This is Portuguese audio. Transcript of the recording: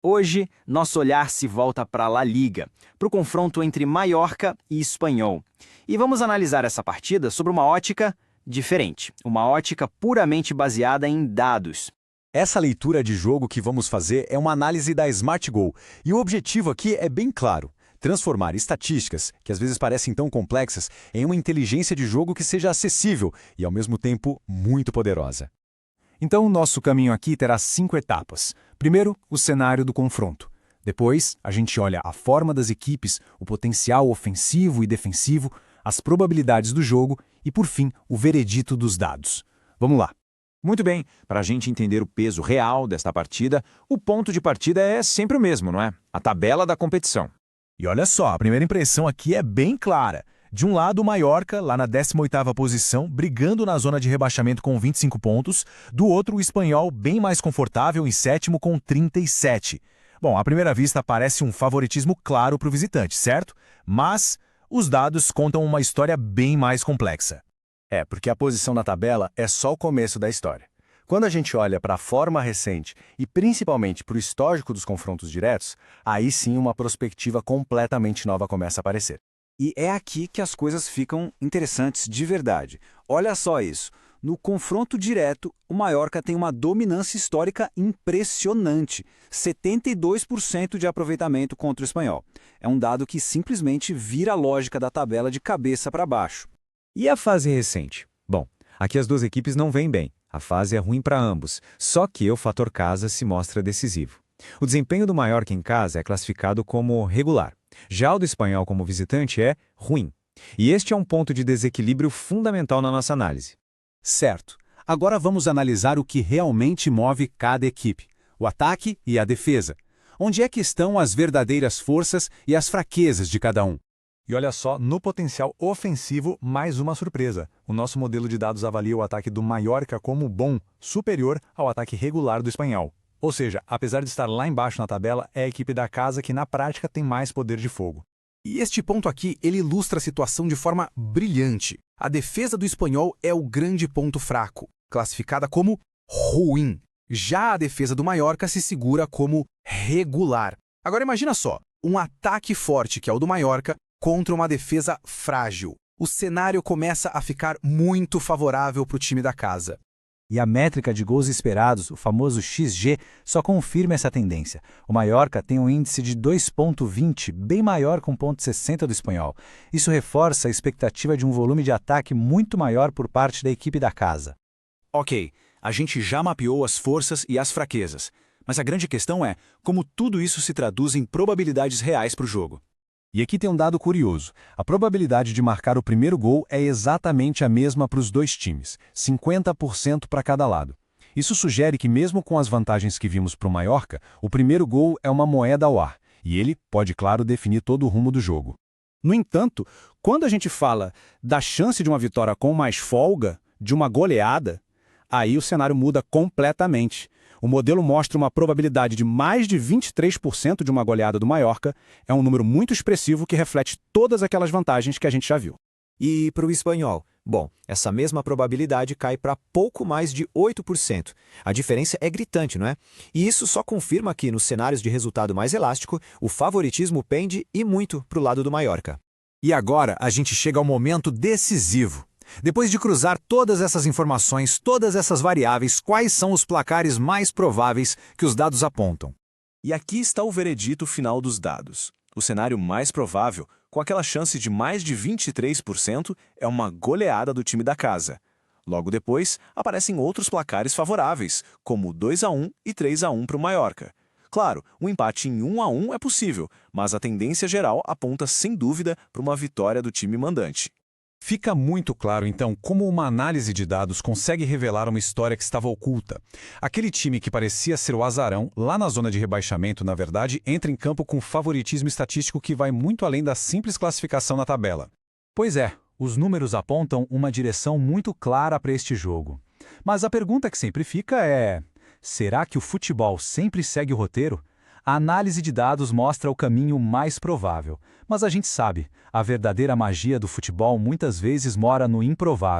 Hoje, nosso olhar se volta para a La Liga, para o confronto entre Mallorca e Espanhol. E vamos analisar essa partida sobre uma ótica diferente, uma ótica puramente baseada em dados. Essa leitura de jogo que vamos fazer é uma análise da Smart Goal, e o objetivo aqui é bem claro: transformar estatísticas, que às vezes parecem tão complexas, em uma inteligência de jogo que seja acessível e, ao mesmo tempo, muito poderosa. Então, o nosso caminho aqui terá 5 etapas. Primeiro, o cenário do confronto. Depois, a gente olha a forma das equipes, o potencial ofensivo e defensivo, as probabilidades do jogo e, por fim, o veredito dos dados. Vamos lá. Muito bem, para a gente entender o peso real desta partida, o ponto de partida é sempre o mesmo, não é? A tabela da competição. E olha só, a primeira impressão aqui é bem clara. De um lado, o Mallorca, lá na 18ª posição, brigando na zona de rebaixamento com 25 pontos. Do outro, o Espanhol, bem mais confortável, em sétimo com 37. Bom, à primeira vista parece um favoritismo claro para o visitante, certo? Mas os dados contam uma história bem mais complexa. Porque a posição na tabela é só o começo da história. Quando a gente olha para a forma recente e principalmente para o histórico dos confrontos diretos, aí sim uma perspectiva completamente nova começa a aparecer. E é aqui que as coisas ficam interessantes de verdade. Olha só isso. No confronto direto, o Mallorca tem uma dominância histórica impressionante. 72% de aproveitamento contra o Espanhol. É um dado que simplesmente vira a lógica da tabela de cabeça para baixo. E a fase recente? Bom, aqui as duas equipes não vêm bem. A fase é ruim para ambos, só que o fator casa se mostra decisivo. O desempenho do Mallorca em casa é classificado como regular. Já o do Espanhol como visitante é ruim. E este é um ponto de desequilíbrio fundamental na nossa análise. Certo. Agora vamos analisar o que realmente move cada equipe: o ataque e a defesa. Onde é que estão as verdadeiras forças e as fraquezas de cada um? E olha só, no potencial ofensivo, mais uma surpresa. O nosso modelo de dados avalia o ataque do Mallorca como bom, superior ao ataque regular do Espanhol. Ou seja, apesar de estar lá embaixo na tabela, é a equipe da casa que na prática tem mais poder de fogo. E este ponto aqui, ele ilustra a situação de forma brilhante. A defesa do Espanhol é o grande ponto fraco, classificada como ruim. Já a defesa do Mallorca se segura como regular. Agora imagina só, um ataque forte, que é o do Mallorca, contra uma defesa frágil. O cenário começa a ficar muito favorável para o time da casa. E a métrica de gols esperados, o famoso XG, só confirma essa tendência. O Mallorca tem um índice de 2,20, bem maior que 1,60 do Espanhol. Isso reforça a expectativa de um volume de ataque muito maior por parte da equipe da casa. Ok, a gente já mapeou as forças e as fraquezas. Mas a grande questão é como tudo isso se traduz em probabilidades reais para o jogo. E aqui tem um dado curioso. A probabilidade de marcar o primeiro gol é exatamente a mesma para os dois times, 50% para cada lado. Isso sugere que mesmo com as vantagens que vimos para o Mallorca, o primeiro gol é uma moeda ao ar, e ele pode, claro, definir todo o rumo do jogo. No entanto, quando a gente fala da chance de uma vitória com mais folga, de uma goleada, aí o cenário muda completamente. O modelo mostra uma probabilidade de mais de 23% de uma goleada do Mallorca. É um número muito expressivo que reflete todas aquelas vantagens que a gente já viu. E para o Espanhol? Bom, essa mesma probabilidade cai para pouco mais de 8%. A diferença é gritante, não é? E isso só confirma que, nos cenários de resultado mais elástico, o favoritismo pende e muito para o lado do Mallorca. E agora a gente chega ao momento decisivo. Depois de cruzar todas essas informações, todas essas variáveis, quais são os placares mais prováveis que os dados apontam? E aqui está o veredito final dos dados. O cenário mais provável, com aquela chance de mais de 23%, é uma goleada do time da casa. Logo depois, aparecem outros placares favoráveis, como 2-1 e 3-1 para o Mallorca. Claro, um empate em 1-1 é possível, mas a tendência geral aponta sem dúvida para uma vitória do time mandante. Fica muito claro, então, como uma análise de dados consegue revelar uma história que estava oculta. Aquele time que parecia ser o azarão, lá na zona de rebaixamento, na verdade, entra em campo com favoritismo estatístico que vai muito além da simples classificação na tabela. Pois é, os números apontam uma direção muito clara para este jogo. Mas a pergunta que sempre fica é: será que o futebol sempre segue o roteiro? A análise de dados mostra o caminho mais provável, mas a gente sabe, a verdadeira magia do futebol muitas vezes mora no improvável.